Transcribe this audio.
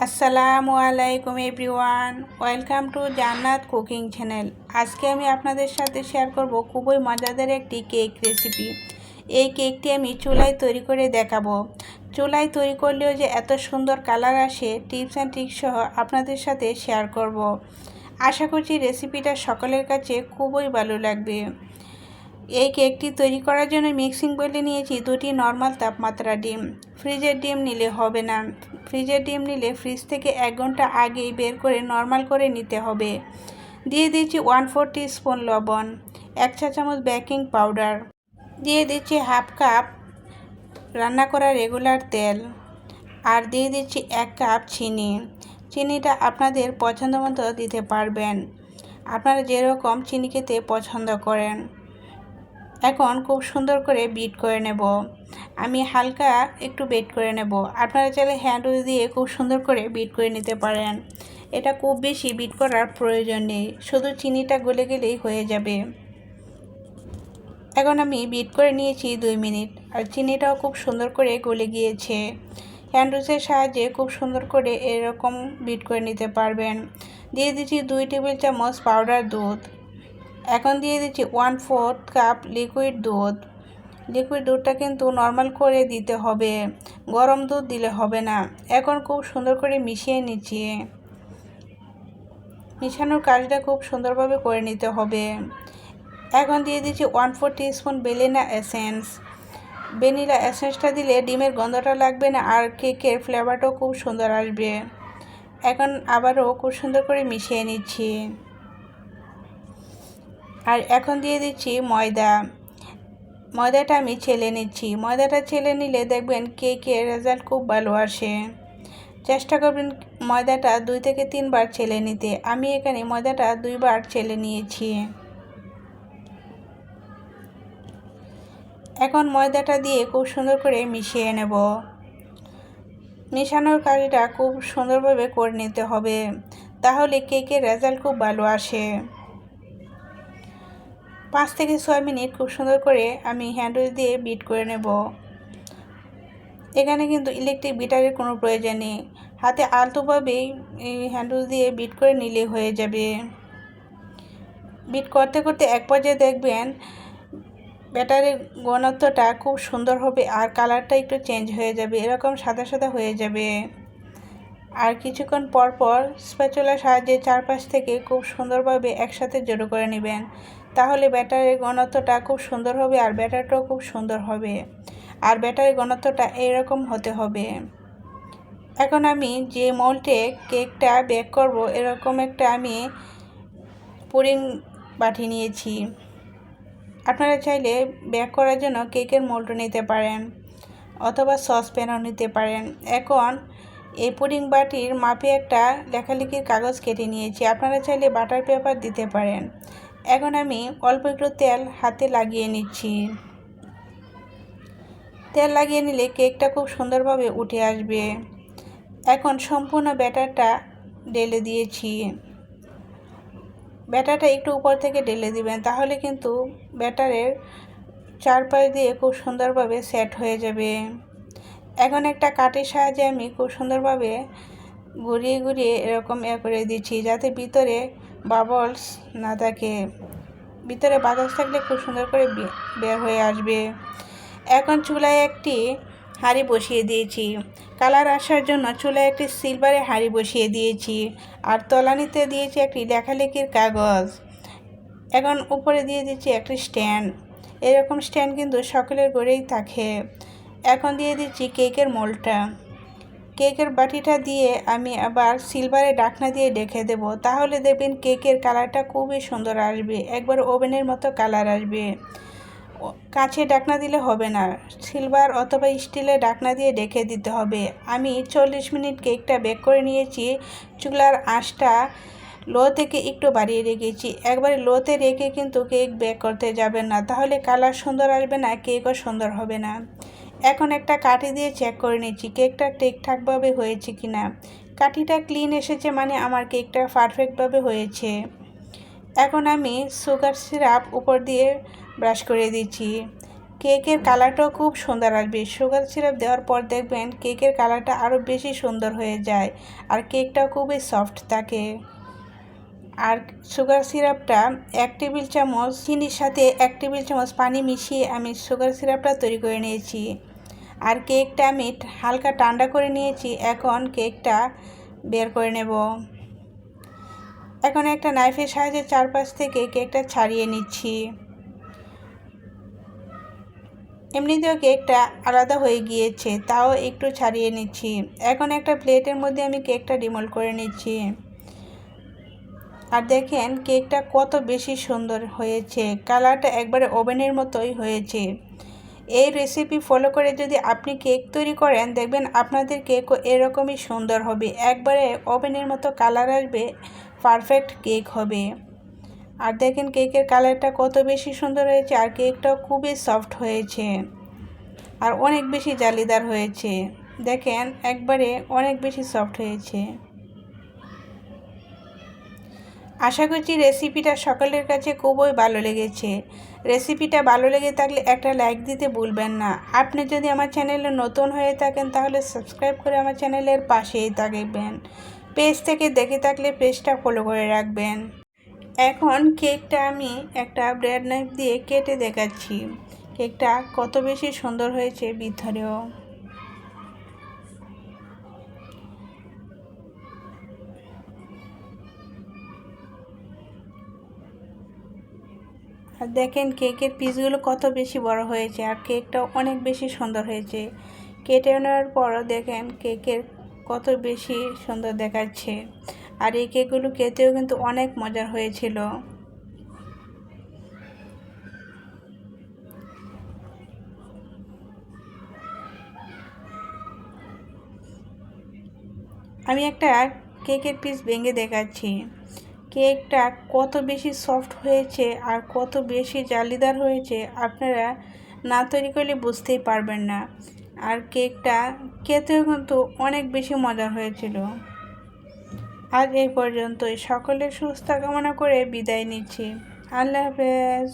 আসসালামু আলাইকুম everyone, welcome to জান্নাত কুকিং চ্যানেল। আজকে আমি আপনাদের সাথে শেয়ার করব খুবই মজাদার একটি কেক রেসিপি। এই কেকটি আমি চুলায় তৈরি করে দেখাবো। চুলায় তৈরি করলেও যে এত সুন্দর কালার আসে, টিপস অ্যান্ড ট্রিক্স সহ আপনাদের সাথে শেয়ার করব। আশা করছি রেসিপিটা সকলের কাছে খুবই ভালো লাগবে। এই কেকটি তৈরি করার জন্য মিক্সিং বলে নিয়েছি দুটি নর্মাল তাপমাত্রা ডিম। ফ্রিজের ডিম নিলে হবে না। ফ্রিজের ডিম নিলে ফ্রিজ থেকে 1 ঘন্টা আগেই বের করে নর্মাল করে নিতে হবে। দিয়ে দিচ্ছি 1/4 টিস্পুন লবণ, 1 চা চামচ বেকিং পাউডার, দিয়ে দিচ্ছি হাফ কাপ রান্না করা রেগুলার তেল, আর দিয়ে দিচ্ছি 1 কাপ চিনি। চিনিটা আপনাদের পছন্দ মতো দিতে পারবেন, আপনারা যেরকম চিনি খেতে পছন্দ করেন। এখন খুব সুন্দর করে বিট করে নেব। আমি হালকা একটু বিট করে নেব। আপনারা চাইলে হ্যান্ড উইল দিয়ে খুব সুন্দর করে বিট করে নিতে পারেন। এটা খুব বেশি বিট করার প্রয়োজন নেই, শুধু চিনিটা গলে গেলেই হয়ে যাবে। এখন আমি বিট করে নিয়েছি 2 মিনিট, আর চিনিটাও খুব সুন্দর করে গলে গিয়েছে। হ্যান্ড উইলের সাহায্যে খুব সুন্দর করে এরকম বিট করে নিতে পারবেন। দিয়ে দিচ্ছি 2 টেবিল চামচ পাউডার দুধ। এখন দিয়ে দিচ্ছি 1/4 কাপ লিকুইড দুধ। লিকুইড দুধটা কিন্তু নর্মাল করে দিতে হবে, গরম দুধ দিলে হবে না। এখন খুব সুন্দর করে মিশিয়ে নিচ্ছি। মিশানোর কাজটা খুব সুন্দরভাবে করে নিতে হবে। এখন দিয়ে দিচ্ছি 1/4 টিস্পুন ভ্যানিলা এসেন্স। ভ্যানিলা এসেন্সটা দিলে ডিমের গন্ধটা লাগবে না, আর কেকের ফ্লেভারটাও খুব সুন্দর আসবে। এখন আবারও খুব সুন্দর করে মিশিয়ে নিচ্ছি। আর এখন দিয়ে দিচ্ছি ময়দা। ময়দাটা আমি ছেলে নিচ্ছি। ময়দাটা ছেলে নিলে দেখবেন কেকের রেজাল্ট খুব ভালো আসে। চেষ্টা করবেন ময়দাটা 2 থেকে 3 বার ছেলে নিতে। আমি এখানে ময়দাটা 2 বার ছেলে নিয়েছি। এখন ময়দাটা দিয়ে খুব সুন্দর করে মিশিয়ে নেব। মেশানোর কাজটা খুব সুন্দরভাবে করে নিতে হবে, তাহলে কেকের রেজাল্ট খুব ভালো আসে। 5 থেকে 6 মিনিট খুব সুন্দর করে আমি হ্যান্ড উইল দিয়ে বিট করে নেব। এখানে কিন্তু ইলেকট্রিক বিটারের কোনো প্রয়োজন নেই, হাতে আলতোভাবেই হ্যান্ড উইল দিয়ে বিট করে নিলে হয়ে যাবে। বিট করতে করতে এক পর্যায়ে দেখবেন ব্যাটারের ঘনত্বটা খুব সুন্দর হবে, আর কালারটা একটু চেঞ্জ হয়ে যাবে, এরকম সাদা সাদা হয়ে যাবে। আর কিছুক্ষণ পর পর স্প্যাচুলার সাহায্যে চারপাশ থেকে খুব সুন্দরভাবে একসাথে জড়ো করে নেবেন, তাহলে ব্যাটারের ঘনত্বটা খুব সুন্দর হবে, আর ব্যাটারটাও খুব সুন্দর হবে। আর ব্যাটারের ঘনত্বটা এরকম হতে হবে। এখন আমি যে মোল্ডে কেকটা বেক করব, এরকম একটা আমি পুডিং বাটি নিয়েছি। আপনারা চাইলে বেক করার জন্য কেকের মোল্ডও নিতে পারেন, অথবা সসপ্যানও নিতে পারেন। এখন এই পুডিং বাটির মাপে একটা লেখালেখির কাগজ কেটে নিয়েছি, আপনারা চাইলে বাটার পেপার দিতে পারেন। এখন আমি অল্প একটু তেল হাতে লাগিয়ে নিচ্ছি। তেল লাগিয়ে নিলে কেকটা খুব সুন্দরভাবে উঠে আসবে। এখন সম্পূর্ণ ব্যাটারটা ঢেলে দিয়েছি। ব্যাটারটা একটু উপর থেকে ঢেলে দিবেন, তাহলে কিন্তু ব্যাটারের চারপাশ দিয়ে খুব সুন্দরভাবে সেট হয়ে যাবে। এখন একটা কাঠের সাহায্যে আমি খুব সুন্দরভাবে ঘুরিয়ে ঘুরিয়ে এরকম করে দিচ্ছি, যাতে ভিতরে বাবলস না থাকে। ভিতরে বাতাস থাকলে খুব সুন্দর করে বের হয়ে আসবে। এখন চুলায় একটি হাঁড়ি বসিয়ে দিয়েছি। কালার আসার জন্য চুলায় একটি সিলভারের হাঁড়ি বসিয়ে দিয়েছি, আর তলানিতে দিয়েছি একটি লেখালেখির কাগজ। এখন উপরে দিয়ে দিচ্ছি একটি স্ট্যান্ড। এরকম স্ট্যান্ড কিন্তু সকলের ঘরেই থাকে। এখন দিয়ে দিচ্ছি কেকের মোল্ডটা। কেকের বাটিটা দিয়ে আমি আবার সিলভারের ঢাকনা দিয়ে ঢেকে দেব, তাহলে দেখবেন কেকের কালারটা খুবই সুন্দর আসবে, একবার ওভেনের মতো কালার আসবে। কাঁচের ঢাকনা দিলে হবে না, সিলভার অথবা স্টিলের ঢাকনা দিয়ে ঢেকে দিতে হবে। আমি 40 মিনিট কেকটা বেক করে নিয়েছি। চুলার আঁচটা লো থেকে একটু বাড়িয়ে রেখেছি। একবারে লোতে রেখে কিন্তু কেক বেক করতে যাবেন না, তাহলে কালার সুন্দর আসবে না, কেকও সুন্দর হবে না। এখন একটা কাঠি দিয়ে চেক করে নিচ্ছি কেকটা ঠিকঠাকভাবে হয়েছে কিনা। কাঠিটা ক্লিন এসেছে মানে আমার কেকটা পারফেক্টভাবে হয়েছে। এখন আমি সুগার সিরাপ উপর দিয়ে ব্রাশ করে দিচ্ছি। কেকের কালারটাও খুব সুন্দর আসবে। সুগার সিরাপ দেওয়ার পর দেখবেন কেকের কালারটা আরও বেশি সুন্দর হয়ে যায়, আর কেকটাও খুবই সফট থাকে। আর সুগার সিরাপটা 1 টেবিল চামচ চিনির সাথে 1 টেবিল চামচ পানি মিশিয়ে আমি সুগার সিরাপটা তৈরি করে নিয়েছি। আর কেকটা আমি হালকা ঠান্ডা করে নিয়েছি। এখন কেকটা বের করে নেব। এখন একটা নাইফের সাহায্যে চারপাশ থেকে কেকটা ছাড়িয়ে নিচ্ছি। এমনিতেও কেকটা আলাদা হয়ে গিয়েছে, তাও একটু ছাড়িয়ে নিচ্ছি। এখন একটা প্লেটের মধ্যে আমি কেকটা ডিমোল্ড করে নিচ্ছি। আর দেখেন কেকটা কত বেশি সুন্দর হয়েছে, কালারটা একবারে ওভেনের মতোই হয়েছে। এই রেসিপি ফলো করে যদি আপনি কেক তৈরি করেন, দেখবেন আপনাদের কেকও এরকমই সুন্দর হবে, একবারে ওভেনের মতো কালার আসবে, পারফেক্ট কেক হবে। আর দেখেন কেকের কালারটা কত বেশি সুন্দর হয়েছে, আর কেকটাও খুবই সফট হয়েছে আর অনেক বেশি জালিদার হয়েছে। দেখেন একবারে অনেক বেশি সফট হয়েছে। আশা করছি রেসিপিটা সকলের কাছে খুবই ভালো লেগেছে। রেসিপিটা ভালো লেগে থাকলে একটা লাইক দিতে ভুলবেন না। আপনি যদি আমার চ্যানেলে নতুন হয়ে থাকেন তাহলে সাবস্ক্রাইব করে আমার চ্যানেলের পাশেই থাকবেন। পেজ থেকে দেখে থাকলে পেজটা ফলো করে রাখবেন। এখন কেকটা আমি একটা ব্রেড নাইফ দিয়ে কেটে দেখাচ্ছি কেকটা কত বেশি সুন্দর হয়েছে ভিতরেও। আর দেখেন কেকের পিসগুলো কত বেশি বড় হয়েছে, আর কেকটাও অনেক বেশি সুন্দর হয়েছে। কেটে নেওয়ার পরও দেখেন কেকের কত বেশি সুন্দর দেখাচ্ছে, আর এই কেকগুলো খেতেও কিন্তু অনেক মজার হয়েছিল। আমি একটা কেকের পিস ভেঙে দেখাচ্ছি কেকটা কত বেশি সফট হয়েছে আর কত বেশি জালিদার হয়েছে, আপনারা না তৈরি করলে বুঝতেই পারবেন না। আর কেকটা খেতেও কিন্তু অনেক বেশি মজার হয়েছিল। আজ এই পর্যন্তই, সকলের সুস্থ কামনা করে বিদায় নিচ্ছি। আল্লাহ হাফেজ।